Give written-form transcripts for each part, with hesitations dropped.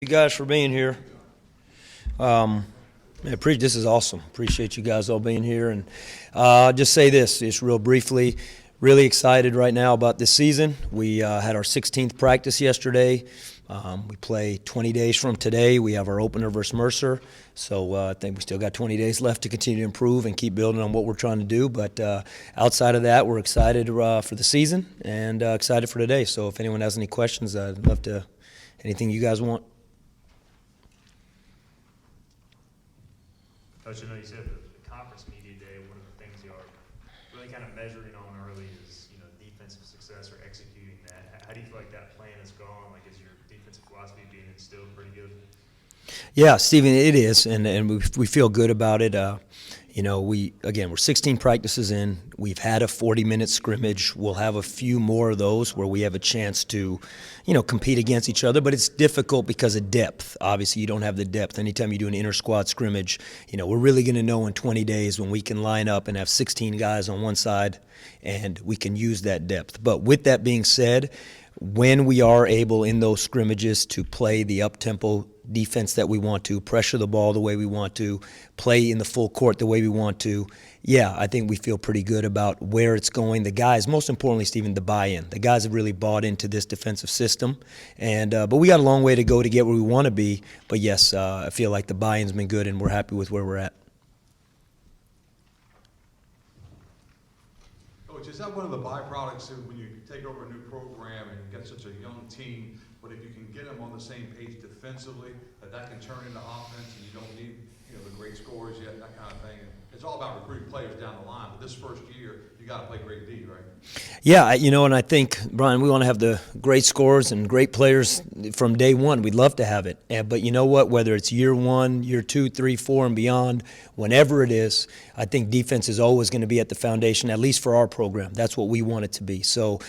You guys for being here. This is awesome. Appreciate you guys all being here. And just say this, just real briefly, really excited right now about this season. We had our 16th practice yesterday. We play 20 days from today. We have our opener versus Mercer. So I think we still got 20 days left to continue to improve and keep building on what we're trying to do. But outside of that, we're excited for the season and excited for today. So if anyone has any questions, I'd love to, anything you guys want. Coach, I know you said the conference media day, one of the things you are really kind of measuring on early is, defensive success or executing that. How do you feel like that plan has gone? Like, is your defensive philosophy being instilled pretty good? Yeah, Stephen, it is, and we feel good about it. We're 16 practices in. We've had a 40-minute scrimmage. We'll have a few more of those where we have a chance to, compete against each other. But it's difficult because of depth. Obviously, you don't have the depth. Anytime you do an inter-squad scrimmage, we're really going to know in 20 days when we can line up and have 16 guys on one side, and we can use that depth. But with that being said, when we are able in those scrimmages to play the up-tempo defense that we want to, pressure the ball the way we want to, play in the full court the way we want to, I think we feel pretty good about where it's going. The guys, most importantly, Stephen, the buy-in. The guys have really bought into this defensive system, and but we got a long way to go to get where we want to be. But yes, I feel like the buy-in's been good, and we're happy with where we're at. Coach, is that one of the byproducts of when you take over a new program and you get such a young team, but if you can get them on the same page defensively, that can turn into offense and you don't need the great scores yet, that kind of thing. And it's all about recruiting players down the line, but this first year, you got to play great D, right? Yeah, and I think, Brian, we want to have the great scores and great players from day one. We'd love to have it. But you know what? Whether it's year 1, year 2, 3, 4, and beyond, whenever it is, I think defense is always going to be at the foundation, at least for our program. That's what we want it to be. So,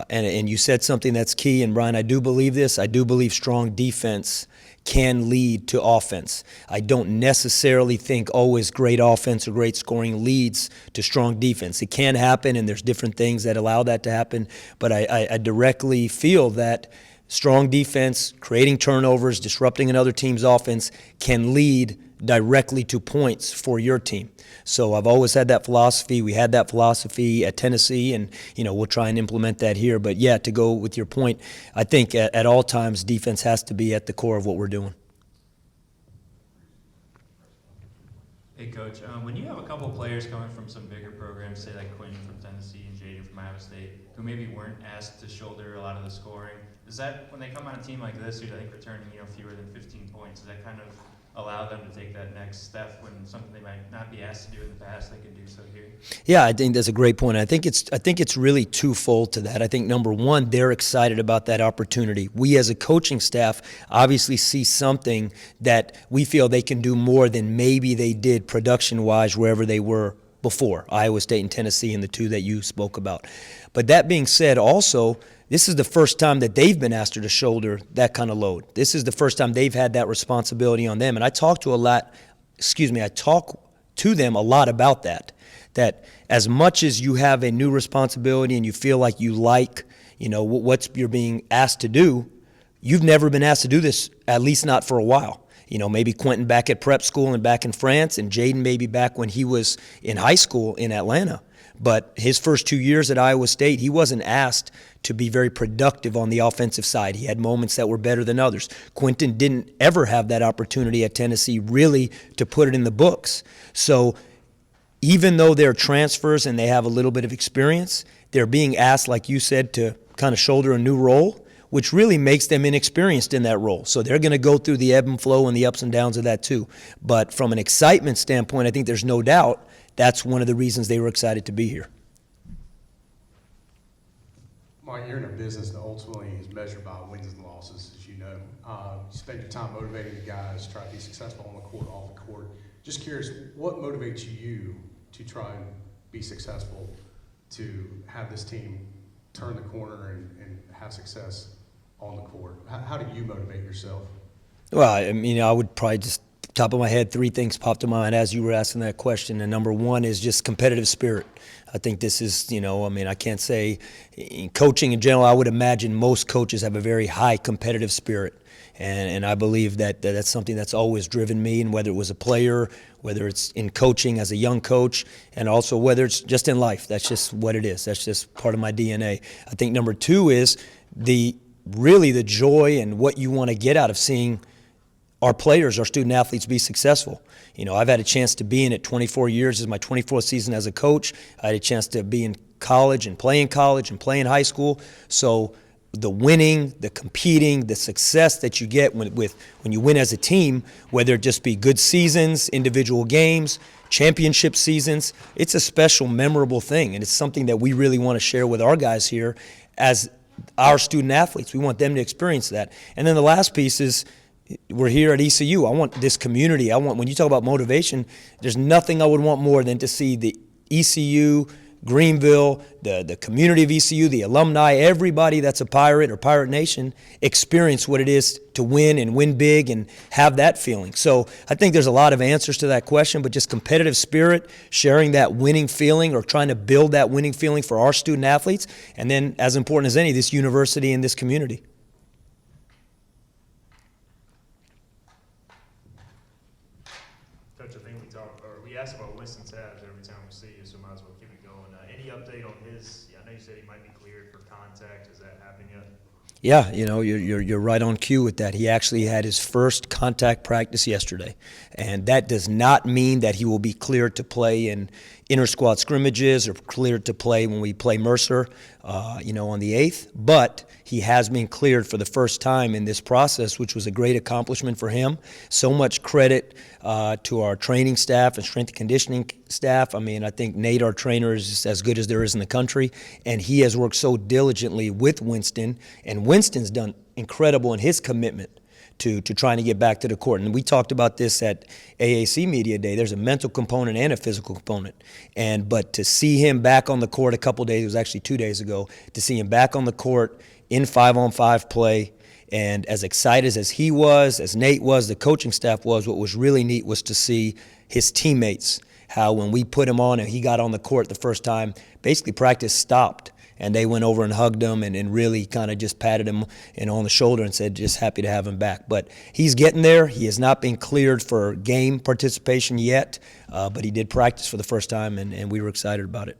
and you said something that's key, and Brian, I do believe this. I do believe strong defense can lead to offense. I don't necessarily think always great offense or great scoring leads to strong defense. It can happen, and there's different things that allow that to happen, but I directly feel that strong defense, creating turnovers, disrupting another team's offense can lead directly to points for your team. So I've always had that philosophy. We had that philosophy at Tennessee, and we'll try and implement that here. But yeah, to go with your point, I think at all times defense has to be at the core of what we're doing. Hey, Coach, when you have a couple players coming from some bigger programs, say like Quinn from Tennessee and Jaden from Iowa State, who maybe weren't asked to shoulder a lot of the scoring, does that, when they come on a team like this, who's I think returning fewer than 15 points, does that kind of allow them to take that next step when something they might not be asked to do in the past, they can do so here? Yeah, I think that's a great point. I think it's really twofold to that. I think number one, they're excited about that opportunity. We as a coaching staff obviously see something that we feel they can do more than maybe they did production-wise wherever they were before, Iowa State and Tennessee and the two that you spoke about. But that being said, also, this is the first time that they've been asked to shoulder that kind of load. This is the first time they've had that responsibility on them. And I talk to them a lot about that as much as you have a new responsibility and you feel like you like, what you're being asked to do, you've never been asked to do this, at least not for a while. Maybe Quentin back at prep school and back in France, and Jaden maybe back when he was in high school in Atlanta. But his first 2 years at Iowa State, he wasn't asked to be very productive on the offensive side. He had moments that were better than others. Quentin didn't ever have that opportunity at Tennessee really to put it in the books. So even though they're transfers and they have a little bit of experience, they're being asked, like you said, to kind of shoulder a new role, which really makes them inexperienced in that role. So they're going to go through the ebb and flow and the ups and downs of that too. But from an excitement standpoint, I think there's no doubt that's one of the reasons they were excited to be here. Mike, you're in a business that ultimately is measured by wins and losses, as you know. You spend your time motivating the guys, try to be successful on the court, off the court. Just curious, what motivates you to try and be successful, to have this team turn the corner and have success on the court? How do you motivate yourself? Well, I would probably just top of my head, 3 things popped to mind as you were asking that question. And number one is just competitive spirit. I think this is, I can't say in coaching in general, I would imagine most coaches have a very high competitive spirit. And I believe that that's something that's always driven me, and whether it was a player, whether it's in coaching as a young coach, and also whether it's just in life. That's just what it is. That's just part of my DNA. I think number two is really the joy and what you want to get out of seeing our players, our student athletes be successful. You know, I've had a chance to be in it 24 years. This is my 24th season as a coach. I had a chance to be in college and play in high school. So the winning, the competing, the success that you get when you win as a team, whether it just be good seasons, individual games, championship seasons, it's a special, memorable thing. And it's something that we really want to share with our guys here as our student athletes. We want them to experience that. And then the last piece is, we're here at ECU. I want this community. When you talk about motivation, there's nothing I would want more than to see the ECU, Greenville, the community of ECU, the alumni, everybody that's a Pirate or Pirate Nation experience what it is to win and win big and have that feeling. So I think there's a lot of answers to that question, but just competitive spirit, sharing that winning feeling or trying to build that winning feeling for our student athletes, and then as important as any, this university and this community. Coach, I think we asked about Winston tabs every time we see you, so might as well keep it going. Any update on his? I know you said he might be cleared for contact. Has that happened yet? Yeah, you know, you're right on cue with that. He actually had his first contact practice yesterday, and that does not mean that he will be cleared to play in inter-squad scrimmages or cleared to play when we play Mercer, on the 8th. But he has been cleared for the first time in this process, which was a great accomplishment for him. So much credit to our training staff and strength and conditioning staff. I mean, I think Nate, our trainer, is just as good as there is in the country, and he has worked so diligently with Winston, and Winston's done incredible in his commitment to trying to get back to the court. And we talked about this at AAC Media Day. There's a mental component and a physical component. But to see him back on the court a couple days, it was actually 2 days ago, to see him back on the court in 5-on-5 play, and as excited as he was, as Nate was, the coaching staff was, what was really neat was to see his teammates, how when we put him on and he got on the court the first time, basically practice stopped. And they went over and hugged him and really kind of just patted him on the shoulder and said, just happy to have him back. But he's getting there. He has not been cleared for game participation yet, but he did practice for the first time, and we were excited about it.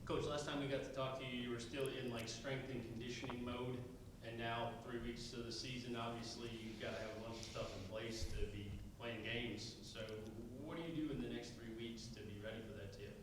Coach, last time we got to talk to you, you were still in strength and conditioning mode, and now 3 weeks to the season, obviously you've got to have a bunch of stuff in place to be playing games. So what do you do in the next 3 weeks to be ready for that tip?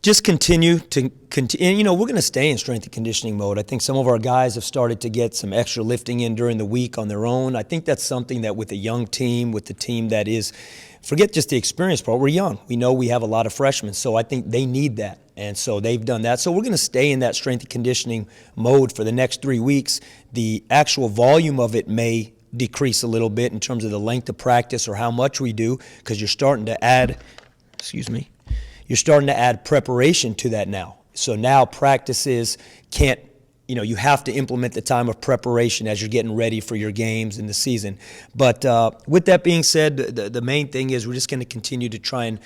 Just continue. We're going to stay in strength and conditioning mode. I think some of our guys have started to get some extra lifting in during the week on their own. I think that's something that with a young team, with the team that is, forget just the experience part, we're young. We know we have a lot of freshmen, so I think they need that. And so they've done that. So we're going to stay in that strength and conditioning mode for the next 3 weeks. The actual volume of it may decrease a little bit in terms of the length of practice or how much we do, because you're starting to add preparation to that now. So now practices you have to implement the time of preparation as you're getting ready for your games in the season. But with that being said, the main thing is we're just going to continue to try and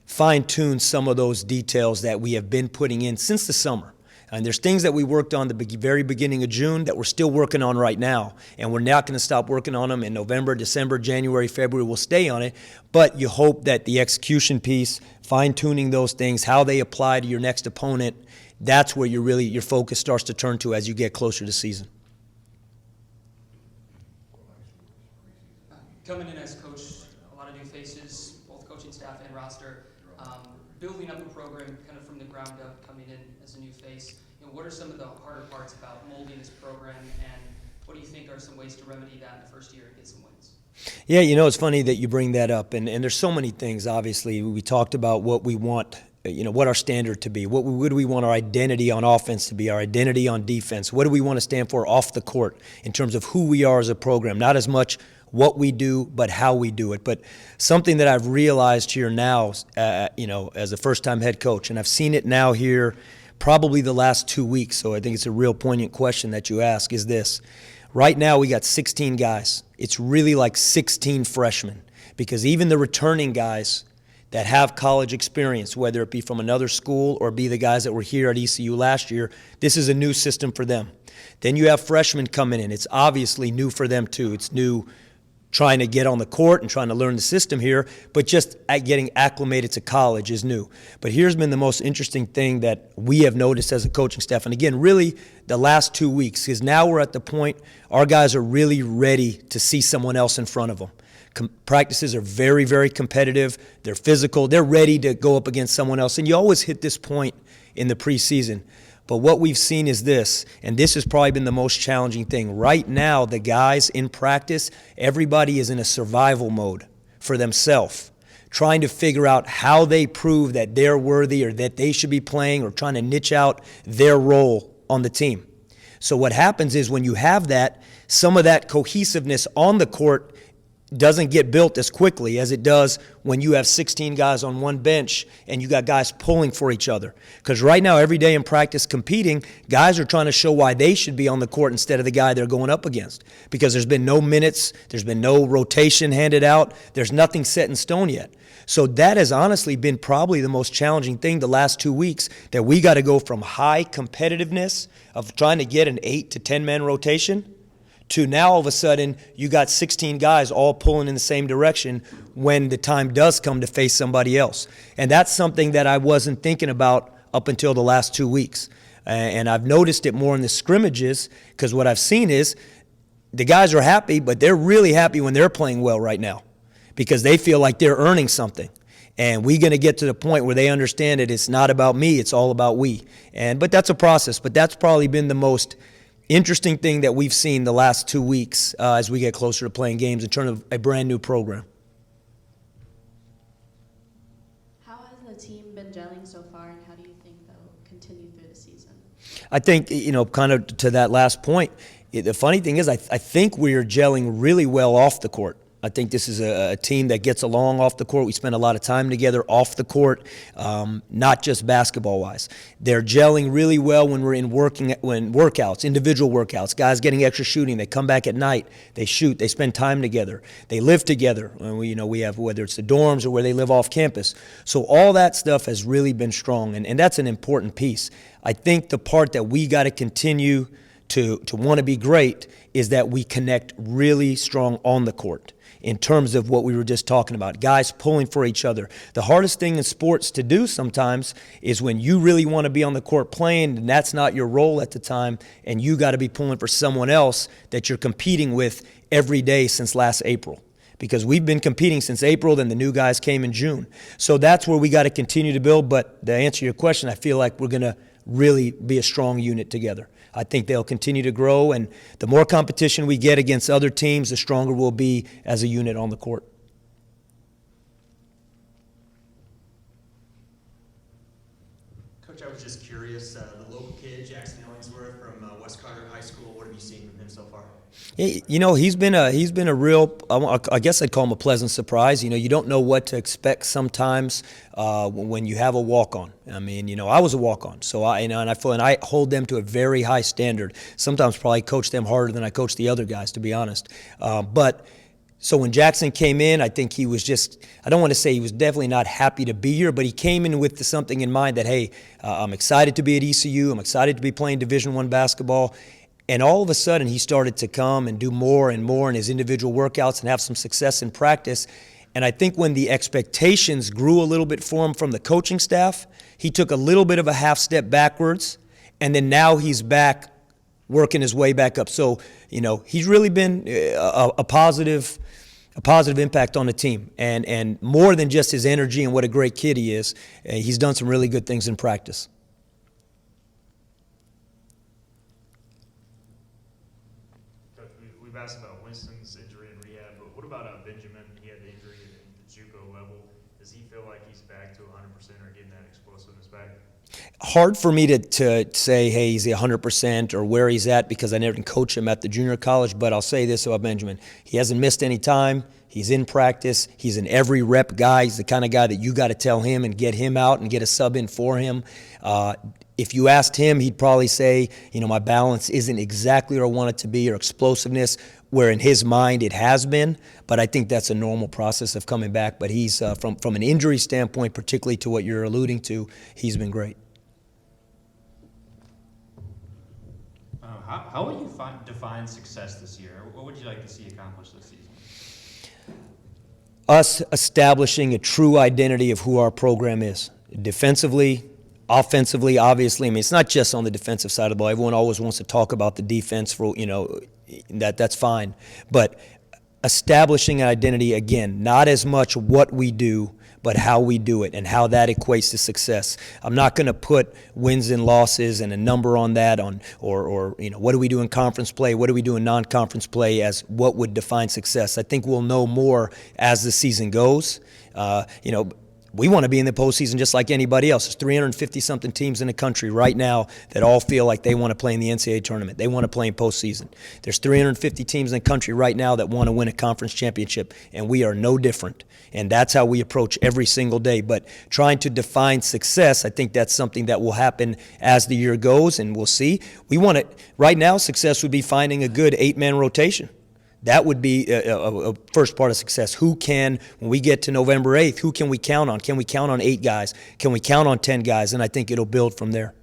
fine-tune some of those details that we have been putting in since the summer. And there's things that we worked on the very beginning of June that we're still working on right now. And we're not going to stop working on them in November, December, January, February. We'll stay on it. But you hope that the execution piece, fine-tuning those things, how they apply to your next opponent, that's where your focus starts to turn to as you get closer to season. Coming in as coach, a lot of new faces, both coaching staff and roster. Building up a program kind of from the ground up, coming in as a new face. What are some of the harder parts about molding this program, and what do you think are some ways to remedy that in the first year and get some wins? Yeah, it's funny that you bring that up, and there's so many things. Obviously, we talked about what we want, what our standard to be. What do we want our identity on offense to be, our identity on defense? What do we want to stand for off the court in terms of who we are as a program? Not as much what we do, but how we do it. But something that I've realized here now, as a first-time head coach, and I've seen it now here probably the last 2 weeks, so I think it's a real poignant question that you ask, is this. Right now we got 16 guys. It's really like 16 freshmen, because even the returning guys, that have college experience, whether it be from another school or be the guys that were here at ECU last year. This is a new system for them. Then you have freshmen coming in. It's obviously new for them too. It's new trying to get on the court and trying to learn the system here, but just getting acclimated to college is new. But here's been the most interesting thing that we have noticed as a coaching staff, and again, really the last 2 weeks, because now we're at the point our guys are really ready to see someone else in front of them. Practices are very, very competitive. They're physical. They're ready to go up against someone else, and you always hit this point in the preseason. But what we've seen is this, and this has probably been the most challenging thing. Right now, the guys in practice, everybody is in a survival mode for themselves, trying to figure out how they prove that they're worthy or that they should be playing, or trying to niche out their role on the team. So what happens is when you have that, some of that cohesiveness on the court doesn't get built as quickly as it does when you have 16 guys on one bench and you got guys pulling for each other. Because right now, every day in practice competing, guys are trying to show why they should be on the court instead of the guy they're going up against. Because there's been no minutes, there's been no rotation handed out, there's nothing set in stone yet. So that has honestly been probably the most challenging thing the last 2 weeks, that we got to go from high competitiveness of trying to get an 8 to 10 man rotation to now all of a sudden you got 16 guys all pulling in the same direction when the time does come to face somebody else. And that's something that I wasn't thinking about up until the last 2 weeks. And I've noticed it more in the scrimmages, because what I've seen is the guys are happy, but they're really happy when they're playing well right now because they feel like they're earning something. And we're going to get to the point where they understand that it's not about me, it's all about we. But that's a process, but that's probably been the most interesting thing that we've seen the last 2 weeks as we get closer to playing games in terms of a brand new program. How has the team been gelling so far, and how do you think they'll continue through the season? I think, kind of to that last point, the funny thing is I think we're gelling really well off the court. I think this is a team that gets along off the court. We spend a lot of time together off the court, not just basketball-wise. They're gelling really well when we're in workouts, individual workouts, guys getting extra shooting. They come back at night, they shoot, they spend time together. They live together. We have, whether it's the dorms or where they live off campus. So all that stuff has really been strong, and that's an important piece. I think the part that we got to continue to want to be great is that we connect really strong on the court. In terms of what we were just talking about, guys pulling for each other. The hardest thing in sports to do sometimes is when you really want to be on the court playing and that's not your role at the time, and you got to be pulling for someone else that you're competing with every day since last April. Because we've been competing since April, then the new guys came in June. So that's where we got to continue to build, but to answer your question, I feel like we're going to really be a strong unit together. I think they'll continue to grow, and the more competition we get against other teams, the stronger we'll be as a unit on the court. Coach, I was just curious, the local kid, Jackson Ellingsworth from West Carter High School, what have you seen from him so far? He's been a real, I guess I'd call him a pleasant surprise. You don't know what to expect sometimes when you have a walk-on. I mean, I was a walk-on, so I hold them to a very high standard. Sometimes probably coach them harder than I coach the other guys, to be honest. So when Jackson came in, I think he was I don't want to say he was definitely not happy to be here, but he came in with something in mind that, hey, I'm excited to be at ECU. I'm excited to be playing Division I basketball. And all of a sudden, he started to come and do more and more in his individual workouts and have some success in practice. And I think when the expectations grew a little bit for him from the coaching staff, he took a little bit of a half step backwards, and then now he's back working his way back up. So, he's really been a positive impact on the team. And more than just his energy and what a great kid he is, he's done some really good things in practice. We've asked about Winston's injury and rehab, but what about Benjamin? He had the injury at the JUCO level. Does he feel like he's back to 100% or getting that explosiveness back? Hard for me to say, hey, he's 100% or where he's at, because I never can coach him at the junior college, but I'll say this about Benjamin. He hasn't missed any time. He's in practice. He's an every rep guy. He's the kind of guy that you got to tell him and get him out and get a sub in for him. If you asked him, he'd probably say, my balance isn't exactly where I want it to be, or explosiveness, where in his mind it has been, but I think that's a normal process of coming back. But he's, from an injury standpoint, particularly to what you're alluding to, he's been great. How would you define success this year? What would you like to see accomplished this season? Us establishing a true identity of who our program is. Defensively, offensively, obviously. I mean, it's not just on the defensive side of the ball. Everyone always wants to talk about the defense for, that's fine. But establishing an identity, again, not as much what we do, but how we do it and how that equates to success. I'm not going to put wins and losses and a number on that or what do we do in conference play, what do we do in non-conference play as what would define success. I think we'll know more as the season goes. We want to be in the postseason just like anybody else. There's 350-something teams in the country right now that all feel like they want to play in the NCAA tournament. They want to play in postseason. There's 350 teams in the country right now that want to win a conference championship, and we are no different. And that's how we approach every single day. But trying to define success, I think that's something that will happen as the year goes, and we'll see. We want it right now. Success would be finding a good 8-man rotation. That would be a first part of success. Who can, when we get to November 8th, who can we count on? Can we count on 8 guys? Can we count on 10 guys? And I think it'll build from there.